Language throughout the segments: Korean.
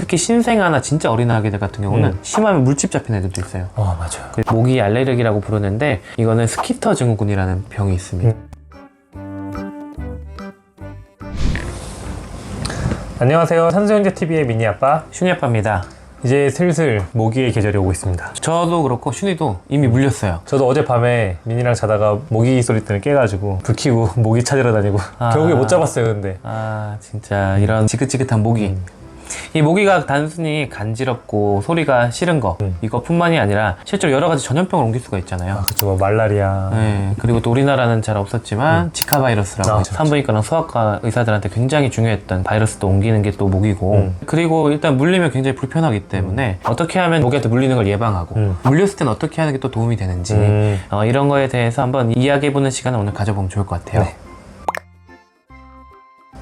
특히 신생아나 진짜 어린 아기들 같은 경우는 심하면 물집 잡힌 애들도 있어요. 맞아요. 모기 알레르기라고 부르는데 이거는 스키터 증후군이라는 병이 있습니다. 안녕하세요. 산소형제TV의 미니아빠 슈니아빠입니다. 이제 슬슬 모기의 계절이 오고 있습니다. 저도 그렇고 슈니도 이미 물렸어요. 저도 어젯밤에 민이랑 자다가 모기 소리 때문에 깨가지고 불 켜고 모기 찾으러 다니고 결국에 못 잡았어요. 근데 진짜 이런 지긋지긋한 모기. 이 모기가 단순히 간지럽고 소리가 싫은 거 이것뿐만이 아니라 실제로 여러 가지 전염병을 옮길 수가 있잖아요. 그쵸, 뭐 말라리아. 네, 그리고 또 우리나라는 잘 없었지만 지카 바이러스라고 산부인과랑 소아과 의사들한테 굉장히 중요했던 바이러스도 옮기는 게 또 모기고 그리고 일단 물리면 굉장히 불편하기 때문에 어떻게 하면 모기한테 물리는 걸 예방하고 물렸을 땐 어떻게 하는 게 또 도움이 되는지 이런 거에 대해서 한번 이야기해보는 시간을 오늘 가져보면 좋을 것 같아요. 네.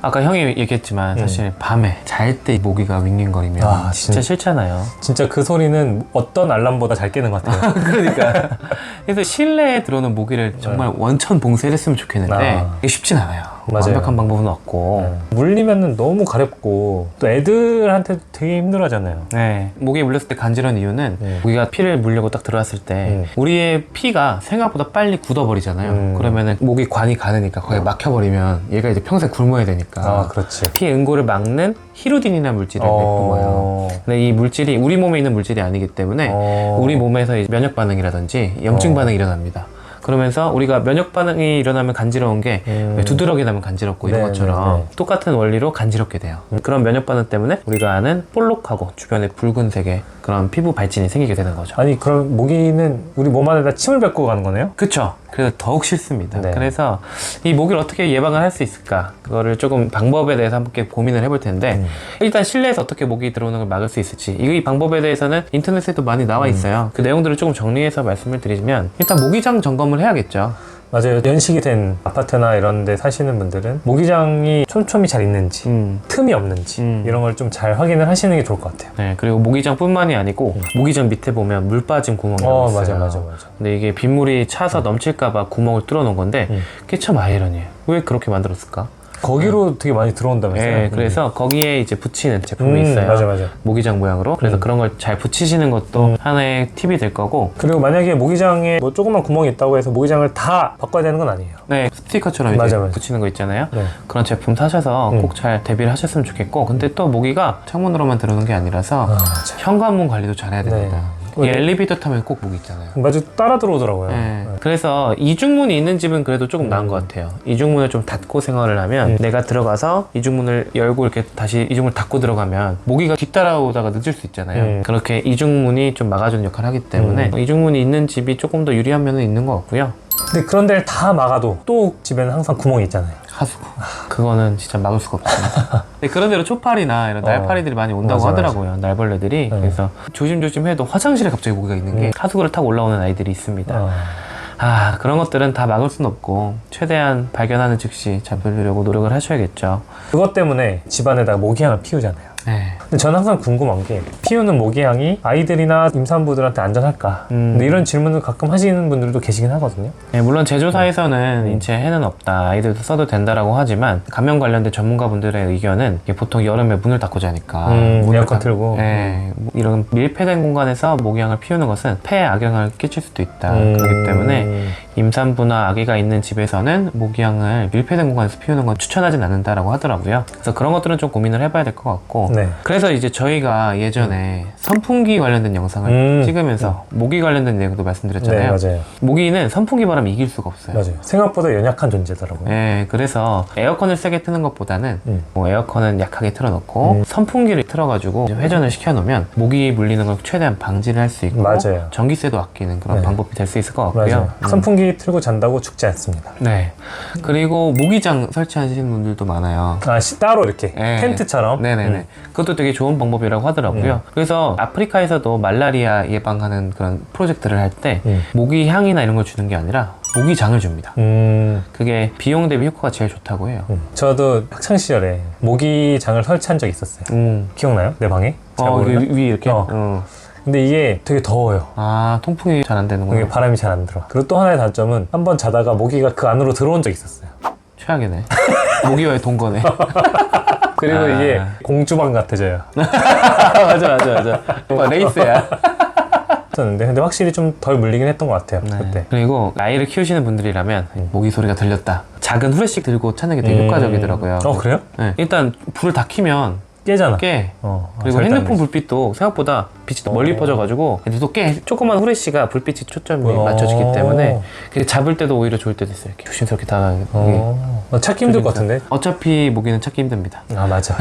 아까 형이 얘기했지만 사실 밤에 잘 때 모기가 윙윙거리면 진짜 싫잖아요. 진짜 그 소리는 어떤 알람보다 잘 깨는 것 같아요. 그러니까 그래서 실내에 들어오는 모기를 정말 원천 봉쇄를 했으면 좋겠는데 이게 쉽진 않아요. 맞아요. 완벽한 방법은 없고 물리면은 너무 가렵고 또 애들한테 되게 힘들어하잖아요. 네. 모기에 물렸을 때 간지러운 이유는 모기가 피를 물려고 딱 들어왔을 때 우리의 피가 생각보다 빨리 굳어버리잖아요. 그러면은 모기 관이 가느니까 거기에 막혀버리면 얘가 이제 평생 굶어야 되니까 그렇지. 피 응고를 막는 히루딘이라는 물질을 뿜어요. 근데 이 물질이 우리 몸에 있는 물질이 아니기 때문에 우리 몸에서 이제 면역 반응이라든지 염증 반응이 일어납니다. 그러면서 우리가 면역 반응이 일어나면 간지러운 게 두드러기 나면 간지럽고 이런 것처럼 똑같은 원리로 간지럽게 돼요. 그런 면역 반응 때문에 우리가 아는 볼록하고 주변에 붉은색의 그런 피부 발진이 생기게 되는 거죠. 아니 그럼 모기는 우리 몸 안에다 침을 뱉고 가는 거네요? 그쵸. 그래서 더욱 싫습니다. 그래서 이 모기를 어떻게 예방을 할 수 있을까, 그거를 조금 방법에 대해서 함께 고민을 해볼 텐데 일단 실내에서 어떻게 모기 들어오는 걸 막을 수 있을지, 이 방법에 대해서는 인터넷에도 많이 나와 있어요. 그 내용들을 조금 정리해서 말씀을 드리면 일단 모기장 점검을 해야겠죠. 맞아요. 연식이 된 아파트나 이런 데 사시는 분들은 모기장이 촘촘히 잘 있는지 틈이 없는지 이런 걸 좀 잘 확인을 하시는 게 좋을 것 같아요. 네, 그리고 모기장 뿐만이 아니고 모기장 밑에 보면 물 빠진 구멍이 있어요. 맞아. 근데 이게 빗물이 차서 넘칠까봐 구멍을 뚫어 놓은 건데 그게 참 아이러니해요. 왜 그렇게 만들었을까? 거기로 되게 많이 들어온다면서요? 네, 그래서 거기에 이제 붙이는 제품이 있어요. 맞아. 모기장 모양으로. 그래서 그런 걸 잘 붙이시는 것도 하나의 팁이 될 거고. 그리고 만약에 모기장에 뭐 조그만 구멍이 있다고 해서 모기장을 다 바꿔야 되는 건 아니에요. 네, 스티커처럼 이제 붙이는 거 있잖아요. 그런 제품 사셔서 꼭 잘 대비를 하셨으면 좋겠고. 근데 또 모기가 창문으로만 들어오는 게 아니라서 현관문 관리도 잘 해야 됩니다. 이 엘리베이터 타면 꼭 모기 있잖아요. 맞아, 따라 들어오더라고요. 그래서 이중문이 있는 집은 그래도 조금 나은 것 같아요. 이중문을 좀 닫고 생활을 하면 내가 들어가서 이중문을 열고 이렇게 다시 이중문을 닫고 들어가면 모기가 뒤따라오다가 늦을 수 있잖아요. 그렇게 이중문이 좀 막아주는 역할을 하기 때문에 이중문이 있는 집이 조금 더 유리한 면은 있는 것 같고요. 근데 그런 데를 다 막아도 또 집에는 항상 구멍이 있잖아요. 하수구. 그거는 진짜 막을 수가 없습니다. 근데 그런 데로 초파리나 이런 날파리들이 많이 온다고 하더라고요. 날벌레들이. 그래서 조심조심 해도 화장실에 갑자기 모기가 있는 게 하수구를 타고 올라오는 아이들이 있습니다. 그런 것들은 다 막을 수는 없고 최대한 발견하는 즉시 잡으려고 노력을 하셔야겠죠. 그것 때문에 집안에다가 모기향을 피우잖아요. 근데 저는 항상 궁금한 게 피우는 모기향이 아이들이나 임산부들한테 안전할까? 근데 이런 질문을 가끔 하시는 분들도 계시긴 하거든요. 물론 제조사에서는 인체에 해는 없다, 아이들도 써도 된다라고 하지만 감염 관련된 전문가분들의 의견은 이게 보통 여름에 문을 닫고 자니까 에어컨 틀고 이런 밀폐된 공간에서 모기향을 피우는 것은 폐에 악영향을 끼칠 수도 있다. 그렇기 때문에 임산부나 아기가 있는 집에서는 모기향을 밀폐된 공간에서 피우는 건 추천하진 않는다라고 하더라고요. 그래서 그런 것들은 좀 고민을 해봐야 될 것 같고 그래서 이제 저희가 예전에 선풍기 관련된 영상을 찍으면서 모기 관련된 내용도 말씀드렸잖아요. 맞아요. 모기는 선풍기 바람을 이길 수가 없어요. 맞아요. 생각보다 연약한 존재더라고요. 그래서 에어컨을 세게 트는 것보다는 뭐 에어컨은 약하게 틀어놓고 선풍기를 틀어가지고 회전을 시켜놓으면 모기 물리는 걸 최대한 방지를 할 수 있고 전기세도 아끼는 그런 방법이 될 수 있을 것 같고요. 선풍기 틀고 잔다고 죽지 않습니다. 그리고 모기장 설치하시는 분들도 많아요. 따로 이렇게 텐트처럼. 그것도 되게 좋은 방법이라고 하더라고요. 그래서 아프리카에서도 말라리아 예방하는 그런 프로젝트를 할 때 모기 향이나 이런 걸 주는 게 아니라 모기장을 줍니다. 그게 비용 대비 효과가 제일 좋다고 해요. 저도 학창시절에 모기장을 설치한 적이 있었어요. 기억나요? 내 방에? 위에 이렇게? 근데 이게 되게 더워요. 통풍이 잘 안 되는구나. 이게 바람이 잘 안 들어. 그리고 또 하나의 단점은 한번 자다가 모기가 그 안으로 들어온 적이 있었어요. 최악이네. 모기와의 동거네. 그리고 이게 공주방 같아져요. 맞아. 레이스야. 근데 확실히 좀 덜 물리긴 했던 것 같아요. 그때. 그리고 아이를 키우시는 분들이라면 모기 소리가 들렸다. 작은 후레쉬 들고 찾는 게 되게 효과적이더라고요. 그래요? 네. 일단 불을 다 켜면 깨잖아. 깨. 그리고 절대 안 핸드폰 되지. 불빛도 생각보다 빛이 멀리 퍼져가지고 얘도 깨. 조그만 후레쉬가 불빛이 초점이 맞춰지기 때문에 그게 잡을 때도 오히려 좋을 때도 있어요. 이렇게 조심스럽게 다가가게. 찾기 힘들 것 같은데? 어차피 모기는 찾기 힘듭니다. 맞아.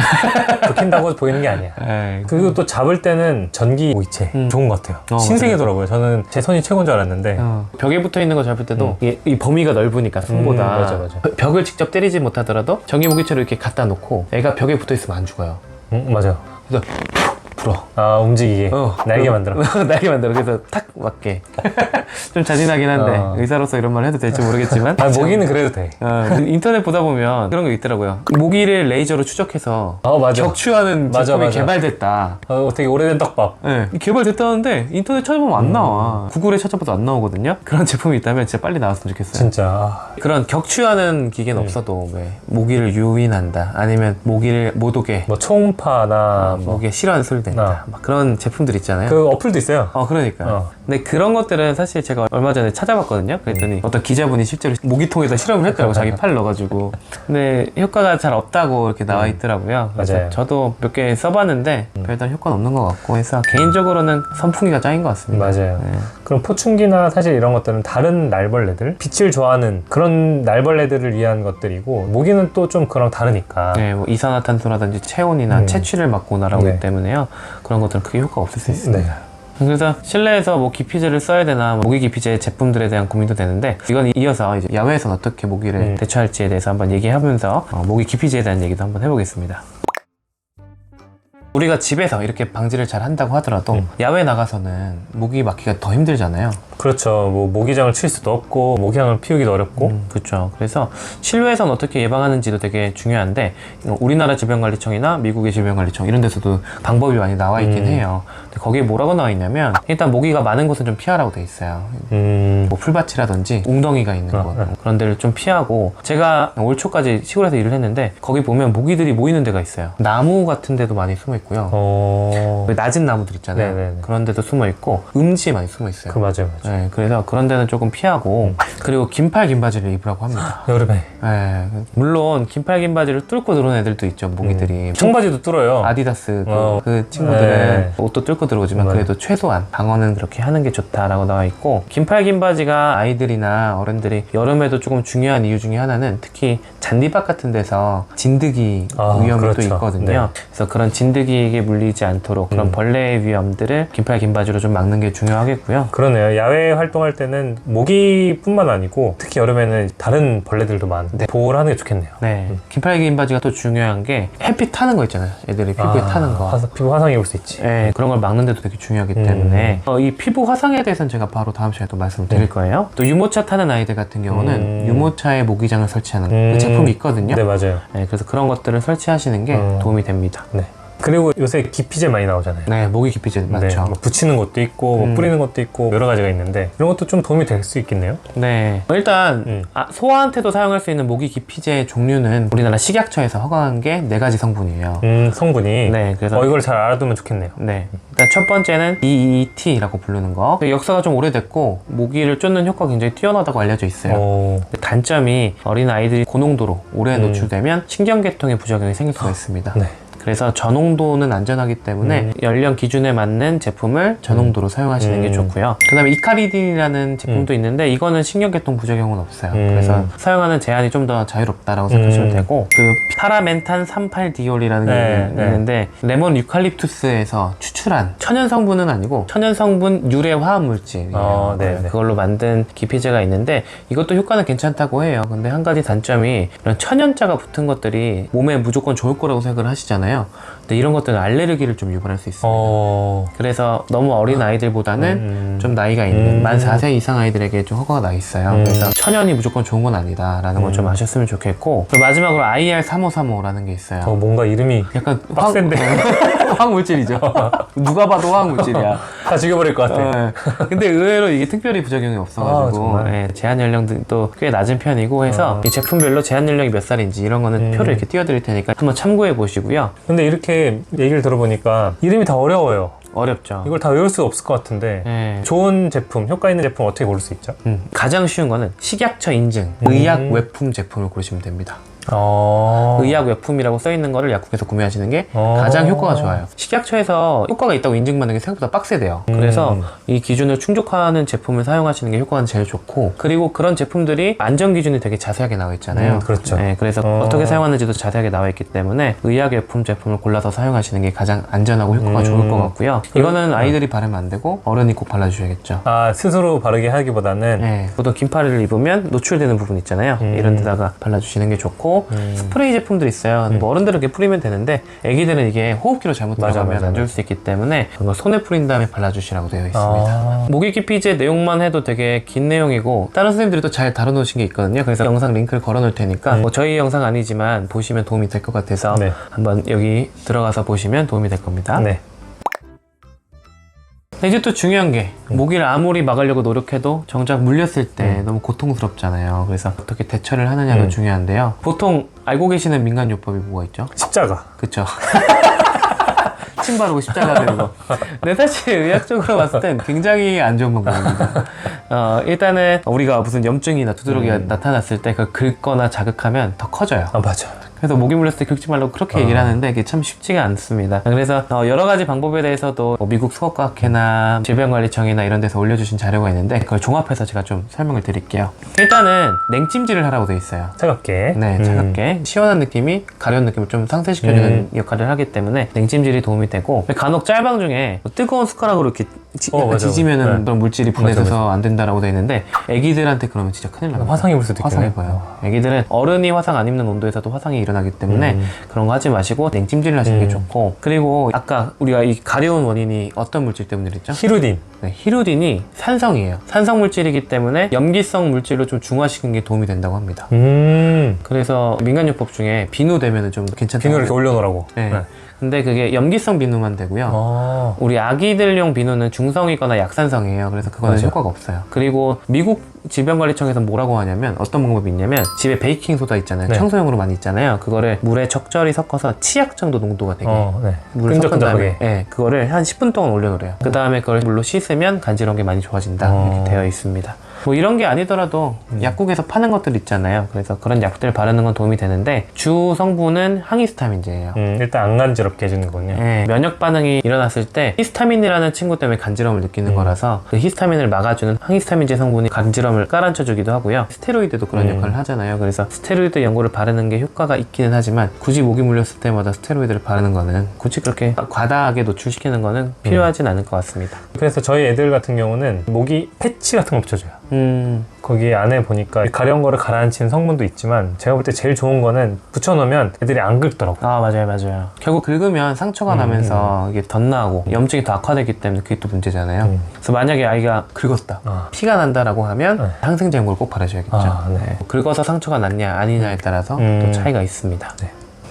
불 킨다고 보이는 게 아니야. 에이. 그리고 또 잡을 때는 전기 모기채 좋은 것 같아요. 신세계더라고요. 저는 제 손이 최고인 줄 알았는데. 벽에 붙어 있는 거 잡을 때도 이 범위가 넓으니까 손보다 맞아. 벽을 직접 때리지 못하더라도 전기 모기채로 이렇게 갖다 놓고 애가 벽에 붙어 있으면 안 죽어요. 맞아. 그래서 불어. 움직이게. 날개 만들어. 날개 만들어. 그래서 탁 맞게. 좀 잔인하긴 한데 의사로서 이런 말 해도 될지 모르겠지만 모기는 그래도 돼. 인터넷 보다 보면 그런 거 있더라고요. 모기를 레이저로 추적해서 맞아. 격추하는 제품이 개발됐다. 되게 오래된 떡밥. 네, 개발됐다는데 인터넷 찾아보면 안 나와. 구글에 찾아봐도 안 나오거든요. 그런 제품이 있다면 진짜 빨리 나왔으면 좋겠어요. 진짜. 그런 격추하는 기계는 없어도 왜 모기를 유인한다, 아니면 모기를 못 오게, 뭐 초음파나 모기에 싫어하는 소리 낸다, 막 그런 제품들 있잖아요. 그 어플도 있어요. 그러니까. 근데 그런 것들은 사실 제가 얼마 전에 찾아봤거든요. 그랬더니 어떤 기자분이 실제로 모기통에다 실험을 했더라고. 자기 팔 넣어가지고. 근데 효과가 잘 없다고 이렇게 나와 있더라고요. 그래서 맞아요. 저도 몇 개 써봤는데 별다른 효과는 없는 것 같고 해서 개인적으로는 선풍기가 짱인 것 같습니다. 맞아요. 네. 그럼 포충기나 사실 이런 것들은 다른 날벌레들, 빛을 좋아하는 그런 날벌레들을 위한 것들이고, 모기는 또 좀 그랑 다르니까. 네, 뭐 이산화탄소라든지 체온이나 채취를 막고 날아오기 네. 때문에요. 그런 것들은 크게 효과가 없을 수 있습니다. 네. 그래서 실내에서 뭐 기피제를 써야 되나, 모기 기피제 제품들에 대한 고민도 되는데, 이건 이어서 이제 야외에서는 어떻게 모기를 대처할지에 대해서 한번 얘기하면서 모기 기피제에 대한 얘기도 한번 해보겠습니다. 우리가 집에서 이렇게 방지를 잘 한다고 하더라도 야외 나가서는 모기 막기가 더 힘들잖아요. 그렇죠. 뭐 모기장을 칠 수도 없고 모기향을 피우기도 어렵고. 그렇죠. 그래서 실외에서는 어떻게 예방하는지도 되게 중요한데, 우리나라 질병관리청이나 미국의 질병관리청 이런 데서도 방법이 많이 나와 있긴 해요. 근데 거기에 뭐라고 나와 있냐면, 일단 모기가 많은 곳은 좀 피하라고 돼 있어요. 뭐 풀밭이라든지 웅덩이가 있는 곳, 그런 데를 좀 피하고, 제가 올 초까지 시골에서 일을 했는데 거기 보면 모기들이 모이는 데가 있어요. 나무 같은 데도 많이 숨어 있고요. 낮은 나무들 있잖아요. 네네네. 그런 데도 숨어 있고 음지에 많이 숨어 있어요. 맞아요. 네, 그래서 그런 데는 조금 피하고, 그리고 긴팔 긴 바지를 입으라고 합니다. 여름에. 네, 물론 긴팔 긴 바지를 뚫고 들어오는 애들도 있죠, 모기들이. 청바지도 뚫어요. 아디다스 그 친구들은 옷도 뚫고 들어오지만 맞아요. 그래도 최소한 방어는 그렇게 하는 게 좋다라고 나와 있고, 긴팔 긴 바지가 아이들이나 어른들이 여름에도 조금 중요한 이유 중에 하나는, 특히 잔디밭 같은 데서 진드기 위험이 그렇죠. 또 있거든요. 네. 그래서 그런 진드기에게 물리지 않도록 그런 벌레의 위험들을 긴팔 긴 바지로 좀 막는 게 중요하겠고요. 그러네요. 야외 활동할 때는 모기뿐만 아니고 특히 여름에는 다른 벌레들도 많은데 보호를 하는 게 좋겠네요. 네, 긴팔 긴 바지가 또 중요한 게 햇빛 타는 거 있잖아요. 애들이 피부에 타는 거. 피부 화상이 올 수 있지. 네, 그런 걸 막는데도 되게 중요하기 때문에 이 피부 화상에 대해서는 제가 바로 다음 시간에 또 말씀을 드릴 거예요. 또 유모차 타는 아이들 같은 경우는 유모차에 모기장을 설치하는 그 제품이 있거든요. 네, 맞아요. 네, 그래서 그런 것들을 설치하시는 게 도움이 됩니다. 네. 그리고 요새 기피제 많이 나오잖아요. 네, 모기 기피제 많죠. 뭐 붙이는 것도 있고 뭐 뿌리는 것도 있고 여러 가지가 있는데, 이런 것도 좀 도움이 될 수 있겠네요. 네, 일단 소아한테도 사용할 수 있는 모기 기피제 종류는 우리나라 식약처에서 허가한 게 4가지 성분이에요. 성분이. 네, 그래서 이걸 잘 알아두면 좋겠네요. 네, 일단 첫 번째는 DEET라고 부르는 거. 역사가 좀 오래됐고 모기를 쫓는 효과가 굉장히 뛰어나다고 알려져 있어요. 단점이 어린 아이들이 고농도로 오래 노출되면 신경계통의 부작용이 생길 수가 있습니다. 네. 그래서 저농도는 안전하기 때문에 연령 기준에 맞는 제품을 저농도로 사용하시는 게 좋고요. 그 다음에 이카리딘이라는 제품도 있는데 이거는 신경계통 부작용은 없어요. 그래서 사용하는 제한이 좀 더 자유롭다라고 생각하시면 되고, 그 파라멘탄 38디올이라는 게 있는데 레몬 유칼립투스에서 추출한 천연 성분은 아니고 천연 성분 유래 화학 물질이에요. 그걸로 만든 기피제가 있는데 이것도 효과는 괜찮다고 해요. 근데 한 가지 단점이 이런 천연자가 붙은 것들이 몸에 무조건 좋을 거라고 생각을 하시잖아요. 근데 이런 것들은 알레르기를 좀 유발할 수 있습니다. 그래서 너무 어린 아이들보다는 좀 나이가 있는 만 4세 이상 아이들에게 좀 허가가 나 있어요. 그래서 천연이 무조건 좋은 건 아니다라는 걸 좀 아셨으면 좋겠고, 그리고 마지막으로 IR3535라는 게 있어요. 뭔가 이름이 약간 빡센데. 화학 물질이죠. 누가 봐도 화학 물질이야. 다 죽여버릴 것 같아. 근데 의외로 이게 특별히 부작용이 없어가지고 제한 연령도 꽤 낮은 편이고 해서 이 제품별로 제한 연령이 몇 살인지 이런 거는 표를 이렇게 띄워드릴 테니까 한번 참고해 보시고요. 근데 이렇게 얘기를 들어보니까 이름이 다 어려워요. 어렵죠. 이걸 다 외울 수 없을 것 같은데 좋은 제품, 효과 있는 제품 어떻게 고를 수 있죠? 가장 쉬운 거는 식약처 인증 의약 외품 제품을 고르시면 됩니다. 의약 외품이라고 써있는 거를 약국에서 구매하시는 게 가장 효과가 좋아요. 식약처에서 효과가 있다고 인증받는 게 생각보다 빡세대요. 그래서 이 기준을 충족하는 제품을 사용하시는 게 효과는 제일 좋고, 그리고 그런 제품들이 안전 기준이 되게 자세하게 나와 있잖아요. 그렇죠. 그래서 어떻게 사용하는지도 자세하게 나와 있기 때문에 의약 외품 제품을 골라서 사용하시는 게 가장 안전하고 효과가 좋을 것 같고요. 이거는 아이들이 바르면 안 되고 어른이 꼭 발라주셔야겠죠. 스스로 바르게 하기보다는 보통 긴팔을 입으면 노출되는 부분 있잖아요. 이런 데다가 발라주시는 게 좋고, 스프레이 제품들 있어요. 뭐 어른들은 이렇게 뿌리면 되는데 애기들은 이게 호흡기로 잘못 들어가면 안 좋을 수 있기 때문에 그거 손에 뿌린 다음에 발라주시라고 되어 있습니다. 모기 기피제 내용만 해도 되게 긴 내용이고 다른 선생님들이 또 잘 다뤄놓으신 게 있거든요. 그래서 영상 링크를 걸어놓을 테니까 뭐 저희 영상 아니지만 보시면 도움이 될 것 같아서 한번 여기 들어가서 보시면 도움이 될 겁니다. 이제 또 중요한 게 모기를 아무리 막으려고 노력해도 정작 물렸을 때 너무 고통스럽잖아요. 그래서 어떻게 대처를 하느냐도 중요한데요. 보통 알고 계시는 민간요법이 뭐가 있죠? 십자가. 그쵸. 침 바르고 십자가 들고. 근데 사실 의학적으로 봤을 땐 굉장히 안 좋은 방법입니다. 일단은 우리가 무슨 염증이나 두드러기가 나타났을 때 그걸 긁거나 자극하면 더 커져요. 맞아. 그래서 모기 물렸을 때 긁지 말라고 그렇게 얘기를 하는데 이게 참 쉽지가 않습니다. 그래서 여러 가지 방법에 대해서도 미국 수학과학회나 질병관리청이나 이런 데서 올려주신 자료가 있는데 그걸 종합해서 제가 좀 설명을 드릴게요. 일단은 냉찜질을 하라고 돼 있어요. 차갑게. 차갑게. 시원한 느낌이 가려운 느낌을 좀 상쇄시켜주는 역할을 하기 때문에 냉찜질이 도움이 되고, 간혹 짤방 중에 뜨거운 숟가락으로 이렇게 지지면은 그런 물질이 분해돼서 안 된다라고 돼 있는데 애기들한테 그러면 진짜 큰일 납니다. 화상 입을 수도 있겠네. 화상 입어요. 애기들은 어른이 화상 안 입는 온도에서도 화상이 일어나기 때문에 그런 거 하지 마시고 냉찜질을 하시는 게 좋고, 그리고 아까 우리가 이 가려운 원인이 어떤 물질 때문에 그랬죠? 히루딘. 히루딘이 산성이에요. 산성 물질이기 때문에 염기성 물질로 좀 중화시키는 게 도움이 된다고 합니다. 그래서 민간요법 중에 비누 되면은 좀 괜찮다고. 비누를 이렇게 올려놓으라고. 근데 그게 염기성 비누만 되고요. 우리 아기들용 비누는 중성이거나 약산성이에요. 그래서 그거는 효과가 없어요. 그리고 미국 질병관리청에서 뭐라고 하냐면, 어떤 방법이 있냐면, 집에 베이킹 소다 있잖아요. 청소용으로 많이 있잖아요. 그거를 물에 적절히 섞어서 치약 정도 농도가 되게 물을 섞은 다음에 그거를 한 10분 동안 올려놓으래요. 그 다음에 그걸 물로 씻으면 간지러운 게 많이 좋아진다 이렇게 되어 있습니다. 뭐 이런 게 아니더라도 약국에서 파는 것들 있잖아요. 그래서 그런 약들을 바르는 건 도움이 되는데 주 성분은 항히스타민제예요. 일단 안 간지럽게 해주는 거군요. 면역 반응이 일어났을 때 히스타민이라는 친구 때문에 간지러움을 느끼는 거라서 그 히스타민을 막아주는 항히스타민제 성분이 간지러움을 깔아쳐주기도 하고요. 스테로이드도 그런 역할을 하잖아요. 그래서 스테로이드 연고를 바르는 게 효과가 있기는 하지만 굳이 모기 물렸을 때마다 스테로이드를 바르는 거는, 굳이 그렇게 과다하게 노출시키는 거는 필요하진 않을 것 같습니다. 그래서 저희 애들 같은 경우는 모기 패치 같은 거 붙여줘요. 거기 안에 보니까 가려운 거를 가라앉히는 성분도 있지만 제가 볼 때 제일 좋은 거는 붙여놓으면 애들이 안 긁더라고요. 맞아요. 결국 긁으면 상처가 나면서 이게 덧나고 염증이 더 악화되기 때문에 그게 또 문제잖아요. 그래서 만약에 아이가 긁었다, 피가 난다라고 하면 항생제 연고를 꼭 바르셔야겠죠. 긁어서 상처가 났냐 아니냐에 따라서 또 차이가 있습니다.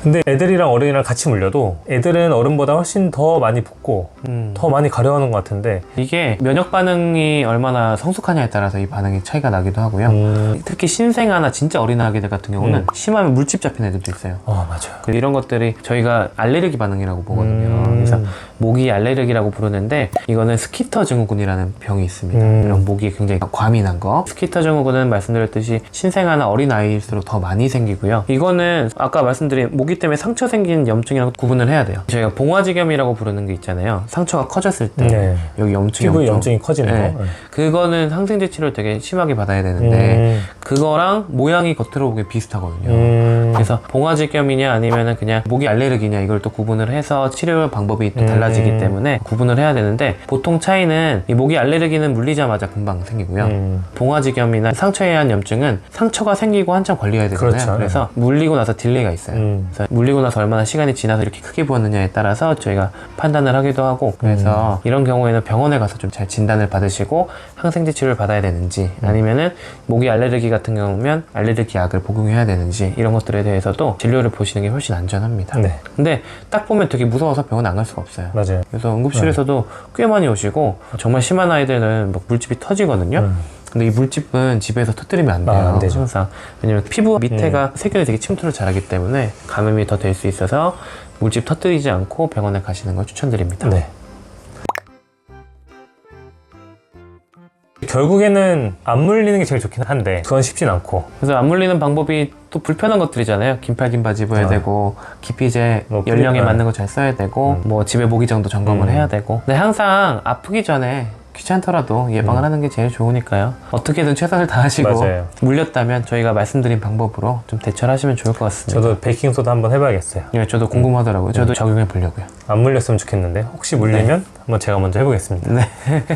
근데 애들이랑 어른이랑 같이 물려도 애들은 어른보다 훨씬 더 많이 붓고 더 많이 가려워하는 것 같은데, 이게 면역 반응이 얼마나 성숙하냐에 따라서 이 반응이 차이가 나기도 하고요. 특히 신생아나 진짜 어린 아기들 같은 경우는 심하면 물집 잡힌 애들도 있어요. 맞아요. 이런 것들이 저희가 알레르기 반응이라고 보거든요. 그래서 모기 알레르기라고 부르는데, 이거는 스키터 증후군이라는 병이 있습니다. 이런 모기에 굉장히 과민한 거. 스키터 증후군은 말씀드렸듯이 신생아나 어린 아이일수록 더 많이 생기고요. 이거는 아까 말씀드린 모기 때문에 상처 생긴 염증이랑 구분을 해야 돼요. 저희가 봉화지겸이라고 부르는 게 있잖아요. 상처가 커졌을 때 여기 염증이 피부에 염증이 커지는 거. 그거는 항생제 치료를 되게 심하게 받아야 되는데 그거랑 모양이 겉으로 보기 비슷하거든요. 그래서 봉화지겸이냐 아니면은 그냥 모기 알레르기냐, 이걸 또 구분을 해서 치료 방법이 또 달라지기 때문에 구분을 해야 되는데, 보통 차이는 이 모기 알레르기는 물리자마자 금방 생기고요. 봉화지겸이나 상처에 의한 염증은 상처가 생기고 한참 걸려야 되잖아요. 그래서 물리고 나서 딜레이가 있어요. 그래서 물리고 나서 얼마나 시간이 지나서 이렇게 크게 부었느냐에 따라서 저희가 판단을 하기도 하고, 그래서 이런 경우에는 병원에 가서 좀 잘 진단을 받으시고 항생제 치료를 받아야 되는지, 아니면은 모기 알레르기 같은 경우면 알레르기 약을 복용해야 되는지, 이런 것들에 대해서도 진료를 보시는 게 훨씬 안전합니다. 네. 근데 딱 보면 되게 무서워서 병원 안 갈 수가 없어요. 맞아요. 그래서 응급실에서도 꽤 많이 오시고 정말 심한 아이들은 막 물집이 터지거든요. 근데 이 물집은 집에서 터뜨리면 안 돼요. 안 되죠. 항상. 왜냐면 피부 밑에가 세균이 되게 침투를 잘하기 때문에 감염이 더 될 수 있어서 물집 터뜨리지 않고 병원에 가시는 걸 추천드립니다. 네. 결국에는 안 물리는 게 제일 좋긴 한데 그건 쉽진 않고. 그래서 안 물리는 방법이 또 불편한 것들이잖아요. 긴팔 바지 입어야 되고 기피제 뭐 연령에 맞는 거 잘 써야 되고 뭐 집에 모기장도 점검을 해야 되고. 근데 항상 아프기 전에 귀찮더라도 예방을 하는 게 제일 좋으니까요. 어떻게든 최선을 다하시고 맞아요. 물렸다면 저희가 말씀드린 방법으로 좀 대처를 하시면 좋을 것 같습니다. 저도 베이킹소다 한번 해봐야겠어요. 예, 저도 궁금하더라고요. 저도 적용해 보려고요. 안 물렸으면 좋겠는데 혹시 물리면 한번 제가 먼저 해보겠습니다. 네.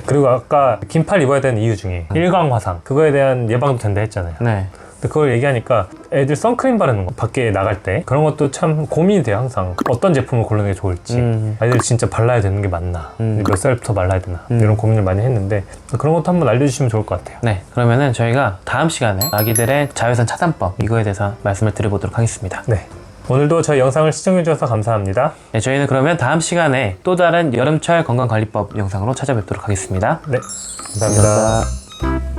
그리고 아까 긴팔 입어야 되는 이유 중에 일광화상 그거에 대한 예방도 된다 했잖아요. 네. 근데 그걸 얘기하니까 애들 선크림 바르는 거 밖에 나갈 때 그런 것도 참 고민이 돼요. 항상 어떤 제품을 고르는 게 좋을지 아이들 진짜 발라야 되는 게 맞나 몇 살부터 발라야 되나 이런 고민을 많이 했는데 그런 것도 한번 알려주시면 좋을 것 같아요. 네. 그러면은 저희가 다음 시간에 아기들의 자외선 차단법 이거에 대해서 말씀을 드려보도록 하겠습니다. 네. 오늘도 저희 영상을 시청해주셔서 감사합니다. 네, 저희는 그러면 다음 시간에 또 다른 여름철 건강관리법 영상으로 찾아뵙도록 하겠습니다. 네. 감사합니다. 감사합니다.